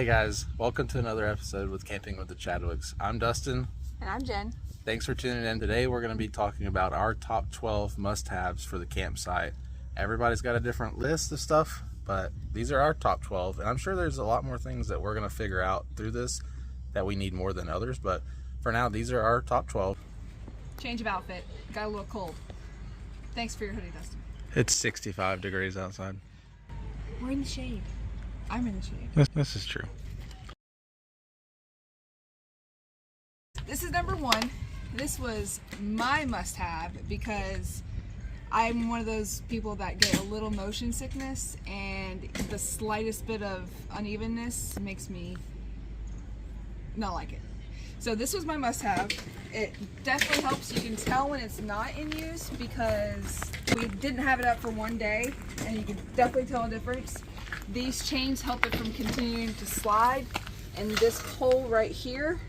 Hey guys, welcome to another episode with Camping with the Chadwicks. I'm Dustin. And I'm Jen. Thanks for tuning in. Today we're going to be talking about our top 12 must-haves for the campsite. Everybody's got a different list of stuff, but these are our top 12. And I'm sure there's a lot more things that we're going to figure out through this that we need more than others. But for now, these are our top 12. Change of outfit. Got a little cold. Thanks for your hoodie, Dustin. It's 65 degrees outside. We're in the shade. I'm in the shade. This is true. This is number one. This was my must-have because I'm one of those people that get a little motion sickness, and the slightest bit of unevenness makes me not like it. So this was my must-have. It definitely helps. You can tell when it's not in use because we didn't have it up for one day, and you can definitely tell a difference. These chains help it from continuing to slide, and this hole right here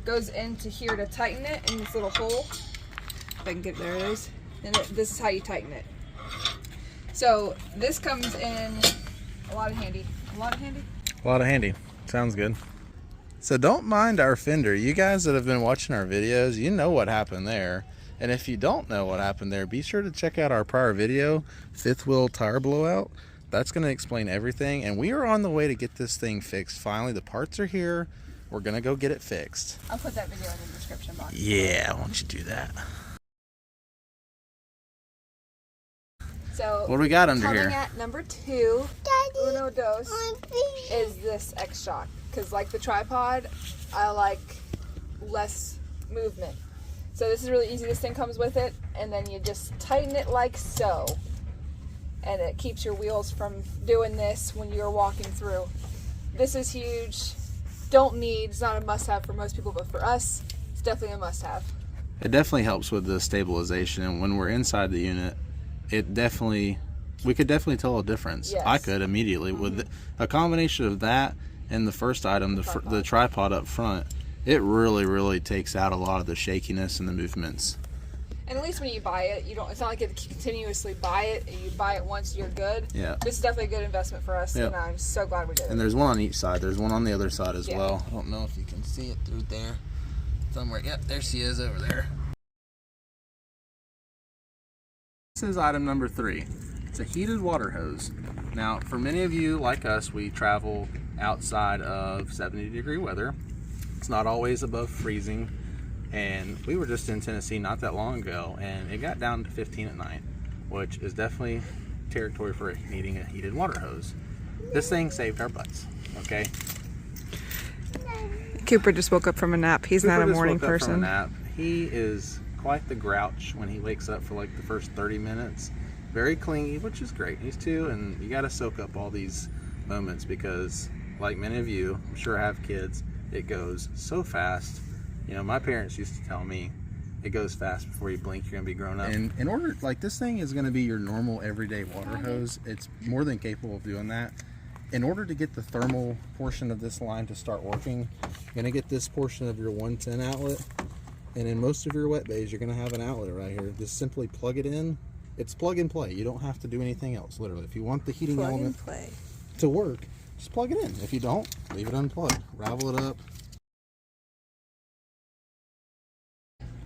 goes into here to tighten it in this little hole. If I can get, there it is. And this is how you tighten it. So this comes in a lot of handy. A lot of handy? A lot of handy. Sounds good. So don't mind our fender. You guys that have been watching our videos, you know what happened there. And if you don't know what happened there, be sure to check out our prior video, fifth wheel tire blowout. That's going to explain everything. And we are on the way to get this thing fixed. Finally, the parts are here. We're going to go get it fixed. I'll put that video in the description box. Yeah, why don't you do that? So what do we got under coming here? At number 2, uno dos, is this Chock. Because like the tripod, I like less movement. So this is really easy. This thing comes with it, and then you just tighten it like so. And it keeps your wheels from doing this when you're walking through. This is huge. Don't need, it's not a must-have for most people, but for us, it's definitely a must-have. It definitely helps with the stabilization, and when we're inside the unit, we could definitely tell a difference. Yes. I could immediately. With a combination of that and the first item, the tripod up front, it really takes out a lot of the shakiness and the movements. And at least when you buy it, it's not like you have to continuously buy it. You buy it once, you're good. Yeah. This is definitely a good investment for us, and I'm so glad we did it. And there's one on each side. There's one on the other side as well. I don't know if you can see it through there somewhere. Yep, there she is over there. This is item number 3. It's a heated water hose. Now, for many of you like us, we travel outside of 70-degree weather. It's not always above freezing. And we were just in Tennessee not that long ago, and it got down to 15 at night, which is definitely territory for needing a heated water hose. This thing saved our butts, okay? Cooper just woke up from a nap. He's not a morning person. From a nap. He is quite the grouch when he wakes up for like the first 30 minutes. Very clingy, which is great. He's 2, and you got to soak up all these moments because, like many of you, I'm sure have kids, it goes so fast. You know, my parents used to tell me it goes fast before you blink, you're going to be grown up. And in order, like, this thing is going to be your normal everyday water hose. It's more than capable of doing that. In order to get the thermal portion of this line to start working, you're going to get this portion of your 110 outlet. And in most of your wet bays, you're going to have an outlet right here. Just simply plug it in. It's plug and play. You don't have to do anything else, literally. If you want the heating element to work, just plug it in. If you don't, leave it unplugged. Ravel it up.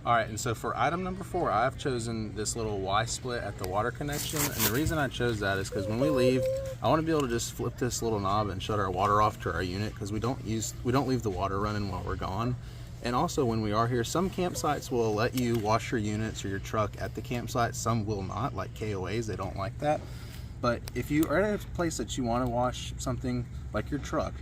Alright, and so for item number 4, I've chosen this little YSplit at the water connection. And the reason I chose that is because when we leave, I want to be able to just flip this little knob and shut our water off to our unit, because we don't leave the water running while we're gone. And also when we are here, some campsites will let you wash your units or your truck at the campsite. Some will not, like KOAs, they don't like that. But if you are at a place that you want to wash something like your truck,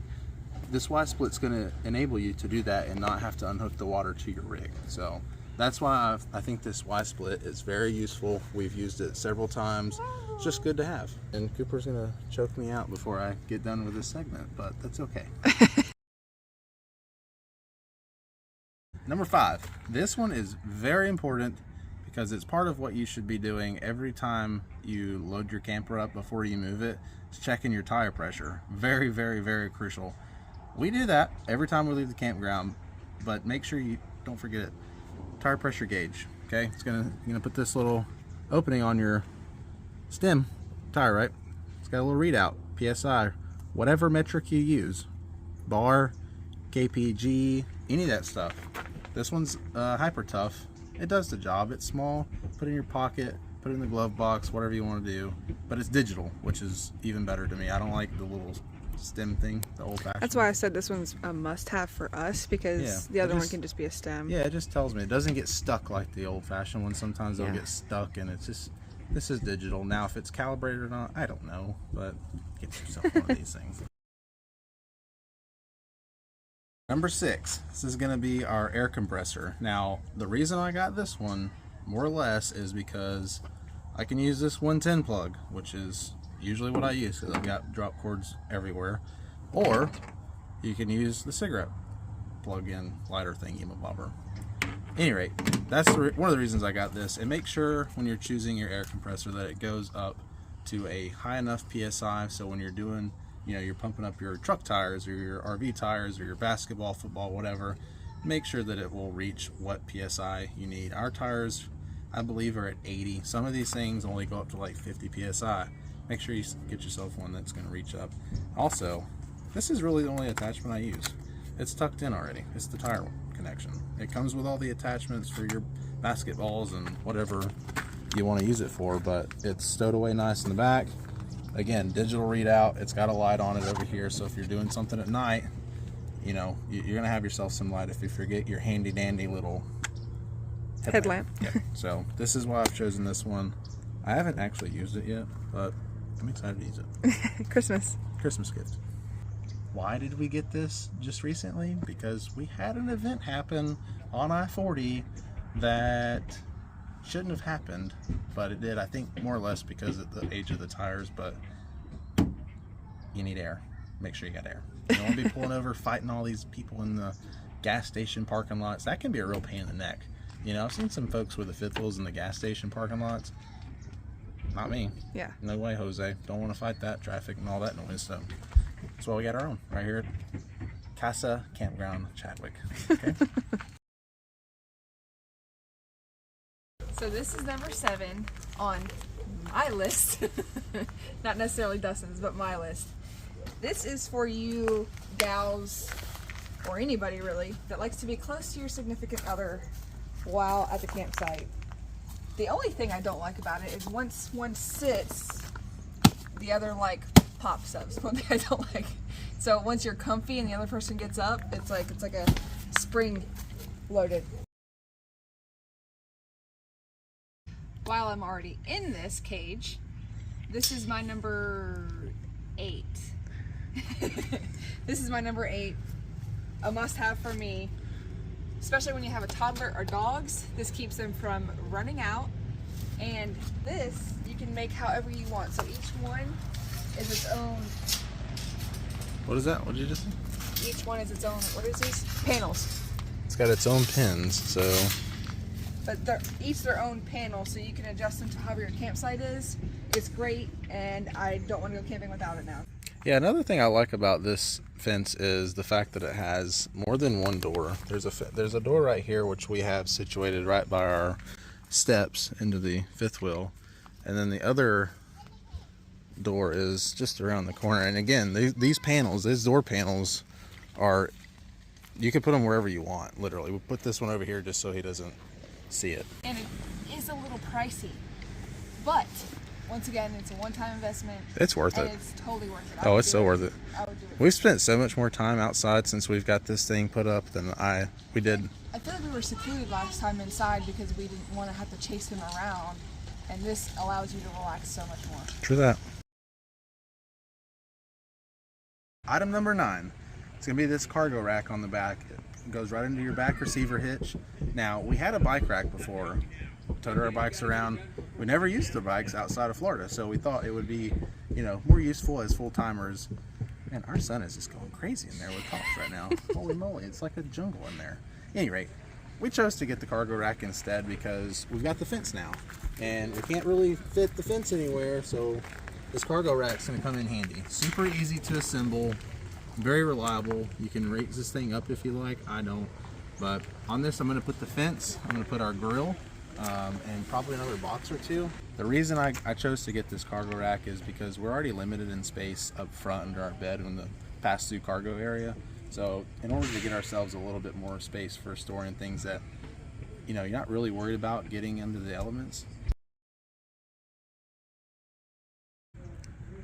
this YSplit's going to enable you to do that and not have to unhook the water to your rig. So that's why I think this YSplit is very useful. We've used it several times. It's just good to have. And Cooper's gonna choke me out before I get done with this segment, but that's okay. Number 5. This one is very important because it's part of what you should be doing every time you load your camper up before you move it. It's checking your tire pressure. Very crucial. We do that every time we leave the campground, but make sure you don't forget it. Tire pressure gauge. Okay, you're gonna put this little opening on your stem tire, right? It's got a little readout, PSI, whatever metric you use, bar, kpg, any of that stuff. This one's hyper tough. It does the job. It's small, put it in your pocket, put it in the glove box, whatever you want to do, but it's digital, which is even better to me. I don't like the little stem thing, the old fashioned. That's why I said this one's a must have for us, because the other one can just be a stem. Yeah, it just tells me it doesn't get stuck like the old fashioned one. Sometimes they'll get stuck, and it's just, this is digital. Now if it's calibrated or not, I don't know, but get yourself one of these things. Number 6, this is going to be our air compressor. Now the reason I got this one more or less is because I can use this 110 plug, which is usually what I use because I've got drop cords everywhere, or you can use the cigarette plug-in lighter thingy bobber. Any rate, that's one of the reasons I got this. And make sure when you're choosing your air compressor that it goes up to a high enough PSI, so when you're doing, you know, you're pumping up your truck tires or your RV tires or your basketball, football, whatever, make sure that it will reach what PSI you need. Our tires, I believe, are at 80. Some of these things only go up to like 50 PSI. Make sure you get yourself one that's going to reach up. Also, this is really the only attachment I use. It's tucked in already. It's the tire connection. It comes with all the attachments for your basketballs and whatever you want to use it for, but it's stowed away nice in the back. Again, digital readout. It's got a light on it over here, so if you're doing something at night, you know, you're going to have yourself some light if you forget your handy dandy little headlamp. Yeah. So this is why I've chosen this one. I haven't actually used it yet, but I'm excited to use it. Christmas gift. Why did we get this just recently? Because we had an event happen on I-40 that shouldn't have happened, but it did. I think more or less because of the age of the tires, but you need air. Make sure you got air. You don't want to be pulling over fighting all these people in the gas station parking lots. That can be a real pain in the neck. You know, I've seen some folks with the fifth wheels in the gas station parking lots. Not me. Yeah. No way, Jose. Don't want to fight that traffic and all that noise. So that's why we got our own right here at Casa Campground Chadwick. Okay. So this is number 7 on my list. Not necessarily Dustin's, but my list. This is for you gals, or anybody really, that likes to be close to your significant other while at the campsite. The only thing I don't like about it is once one sits, the other like pops up. So one thing I don't like. So once you're comfy and the other person gets up, it's like a spring loaded. While I'm already in this cage, this is my number 8. This is my number 8. A must-have for me, especially when you have a toddler or dogs. This keeps them from running out. And this you can make however you want. So each one is its own. What is that? What did you just say? Each one is its own. What is these? Panels. It's got its own pins, so. But they're each their own panel, so you can adjust them to however your campsite is. It's great, and I don't want to go camping without it now. Yeah, another thing I like about this fence is the fact that it has more than one door. There's a door right here, which we have situated right by our steps into the fifth wheel, and then the other door is just around the corner. And again, these panels, these door panels, are, you can put them wherever you want, literally. We'll put this one over here just so he doesn't see it. And it is a little pricey, but once again, it's a one-time investment. It's worth it. It's totally worth it. Oh, it's so worth it. I would do it. We've spent so much more time outside since we've got this thing put up than we did. I feel like we were secluded last time inside because we didn't want to have to chase him around, and this allows you to relax so much more. True that. Item number 9. It's going to be this cargo rack on the back. It goes right into your back receiver hitch. Now, we had a bike rack before. Towed our bikes around. We never used the bikes outside of Florida, so we thought it would be, you know, more useful as full-timers. Man, our son is just going crazy in there with tops right now. Holy moly, it's like a jungle in there. At any rate, we chose to get the cargo rack instead because we've got the fence now, and we can't really fit the fence anywhere, so this cargo rack's going to come in handy. Super easy to assemble, very reliable. You can raise this thing up if you like. I don't, but on this I'm going to put the fence, I'm going to put our grill, and probably another box or two. The reason I chose to get this cargo rack is because we're already limited in space up front under our bed in the pass-through cargo area. So in order to get ourselves a little bit more space for storing things that, you know, you're not really worried about getting into the elements.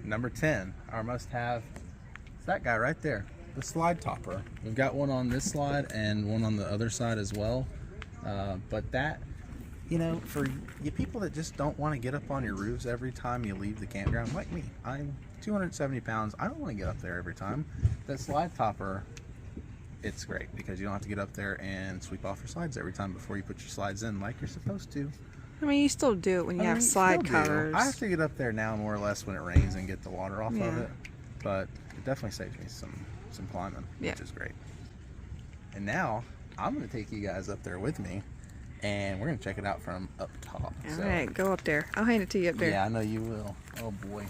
Number 10, our must-have, is that guy right there, the slide topper. We've got one on this slide and one on the other side as well. But that, you know, for you people that just don't want to get up on your roofs every time you leave the campground, like me, I'm 270 pounds. I don't want to get up there every time. That slide topper, it's great because you don't have to get up there and sweep off your slides every time before you put your slides in like you're supposed to. I mean, you still do it when you have slide covers. I have to get up there now more or less when it rains and get the water off of it, but it definitely saves me some climbing, which is great. And now I'm going to take you guys up there with me, and we're going to check it out from up top. All right, go up there. I'll hand it to you up there. Yeah, I know you will. Oh boy.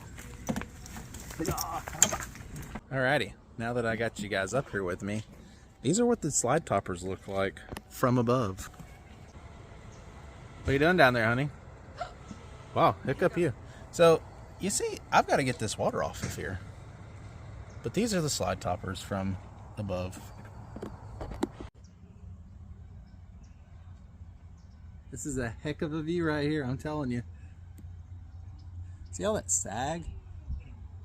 Alrighty, now that I got you guys up here with me, these are what the slide toppers look like from above. What are you doing down there, honey? Wow, hiccup you. So, you see, I've got to get this water off of here. But these are the slide toppers from above. This is a heck of a view right here, I'm telling you. See all that sag?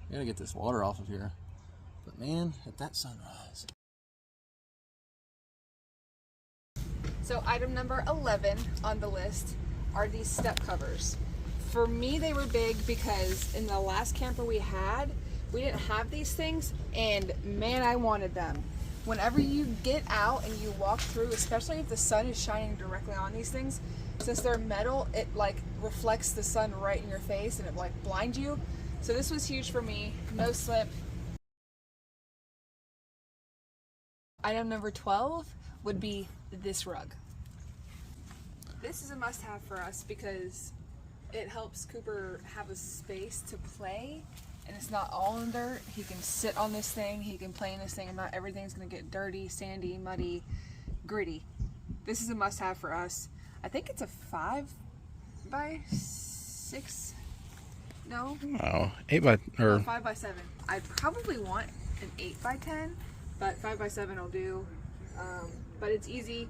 I gotta get this water off of here. But man, at that sunrise. So item number 11 on the list are these step covers. For me, they were big because in the last camper we had, we didn't have these things, and man, I wanted them. Whenever you get out and you walk through, especially if the sun is shining directly on these things, since they're metal, it like reflects the sun right in your face and it like blinds you. So this was huge for me, no slip. Item number 12 would be this rug. This is a must-have for us because it helps Cooper have a space to play, and it's not all in dirt. He can sit on this thing, he can play in this thing, and not everything's gonna get dirty, sandy, muddy, gritty. This is a must-have for us. I think it's a 5x6. No? Oh, 5x7. I'd probably want an 8x10, but 5x7 will do. But it's easy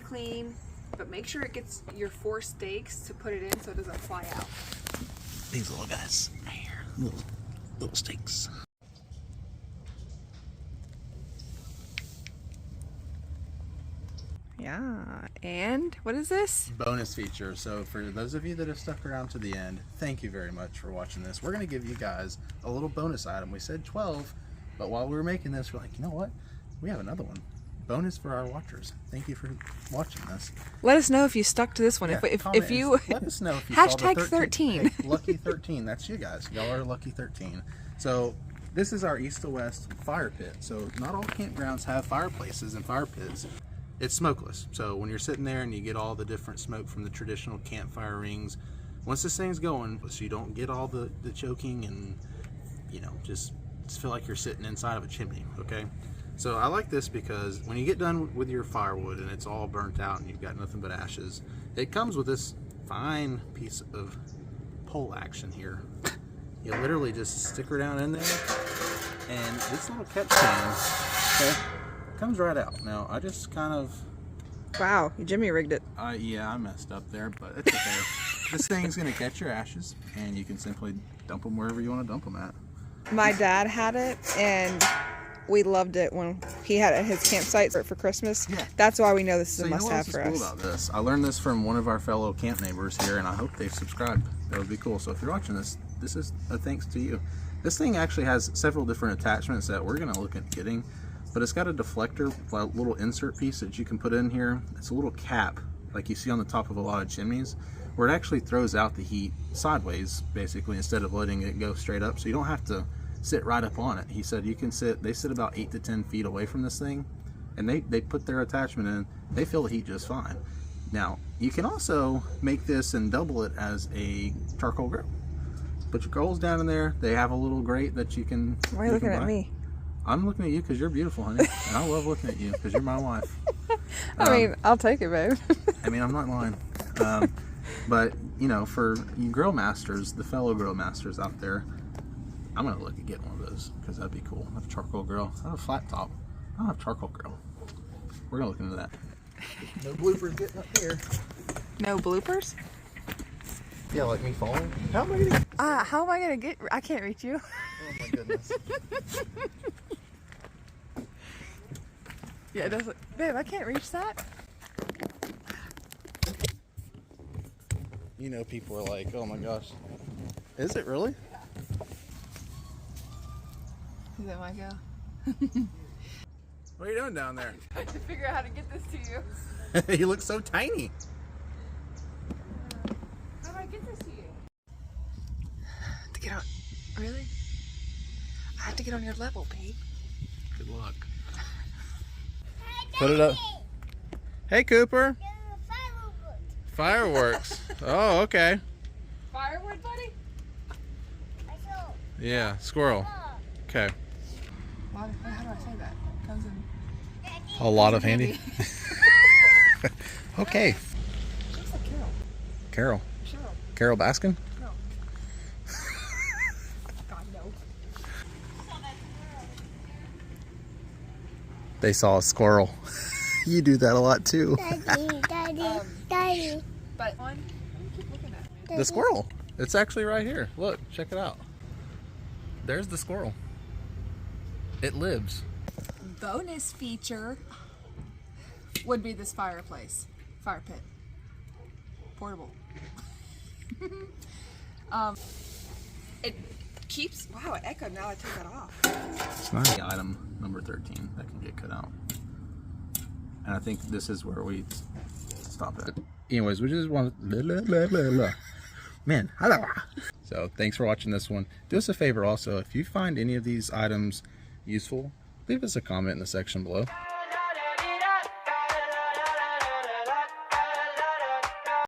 clean, but make sure it gets your 4 stakes to put it in so it doesn't fly out. These little guys right here, little stakes. Yeah, and what is this? Bonus feature. So for those of you that have stuck around to the end, thank you very much for watching this. We're going to give you guys a little bonus item. We said 12, but while we were making this, we're like, you know what? We have another one. Bonus for our watchers. Thank you for watching this. Let us know if you stuck to this one. Yeah, if you let us know if you hashtag saw the 13. Hey, lucky 13. That's you guys. Y'all are lucky 13. So this is our east to west fire pit. So not all campgrounds have fireplaces and fire pits. It's smokeless. So when you're sitting there and you get all the different smoke from the traditional campfire rings, once this thing's going, so you don't get all the choking and, you know, just feel like you're sitting inside of a chimney, okay? So I like this because when you get done with your firewood and it's all burnt out and you've got nothing but ashes, it comes with this fine piece of pole action here. You literally just stick her down in there, and this little catch can, okay, comes right out. Now I just kind of, Wow, you Jimmy rigged it. yeah, I messed up there, but it's okay. This thing's gonna catch your ashes, and you can simply dump them wherever you want to dump them at. My dad had it, and we loved it when he had it at his campsite for Christmas. Yeah. That's why we know this is So a must-have for cool us. about this? I learned this from one of our fellow camp neighbors here, and I hope they've subscribed. That would be cool. So if you're watching this, this is a thanks to you. This thing actually has several different attachments that we're going to look at getting, but it's got a deflector, a little insert piece that you can put in here. It's a little cap, like you see on the top of a lot of chimneys, where it actually throws out the heat sideways, basically, instead of letting it go straight up. So you don't have to sit right up on it. He said you can sit, they sit about 8 to 10 feet away from this thing, and they put their attachment in, they feel the heat just fine. Now, you can also make this and double it as a charcoal grill. Put your coals down in there. They have a little grate that you can. Why are you looking at me? I'm looking at you because you're beautiful, honey. And I love looking at you because you're my wife. I mean, I'll take it, babe. I mean, I'm not lying. But, you know, for you grill masters, the fellow grill masters out there, I'm going to look at getting one of those because that'd be cool. I have a charcoal grill. I have a flat top. I don't have a charcoal grill. We're going to look into that. No bloopers getting up here. No bloopers? Yeah, like me falling. How am I going to How am I gonna get? I can't reach you. Oh my goodness. Yeah, it doesn't. Babe, I can't reach that. You know, people are like, oh my gosh. Is it really? Is that my go? What are you doing down there? I have to figure out how to get this to you. You look so tiny. How do I get this to you? To get on. Really? I have to get on your level, Pete. Good luck. Put it up. Hey, Cooper. Fireworks. Oh, okay. Firewood, buddy? Yeah, squirrel. Okay. How do I say that? Comes in. A lot of handy. Okay. Looks like Carol. Carol. Cheryl. Carol Baskin? No. God, no. They saw a squirrel. You do that a lot too. Daddy. But one, you keep looking at me. The squirrel. It's actually right here. Look, check it out. There's the squirrel. It lives. Bonus feature would be this fire pit. Portable. It keeps, wow, it echoed now I took that off. It's not item number 13 that can get cut out. And I think this is where we stop it. Anyways, we just want to... Man, so thanks for watching this one. Do us a favor also, if you find any of these items useful, leave us a comment in the section below.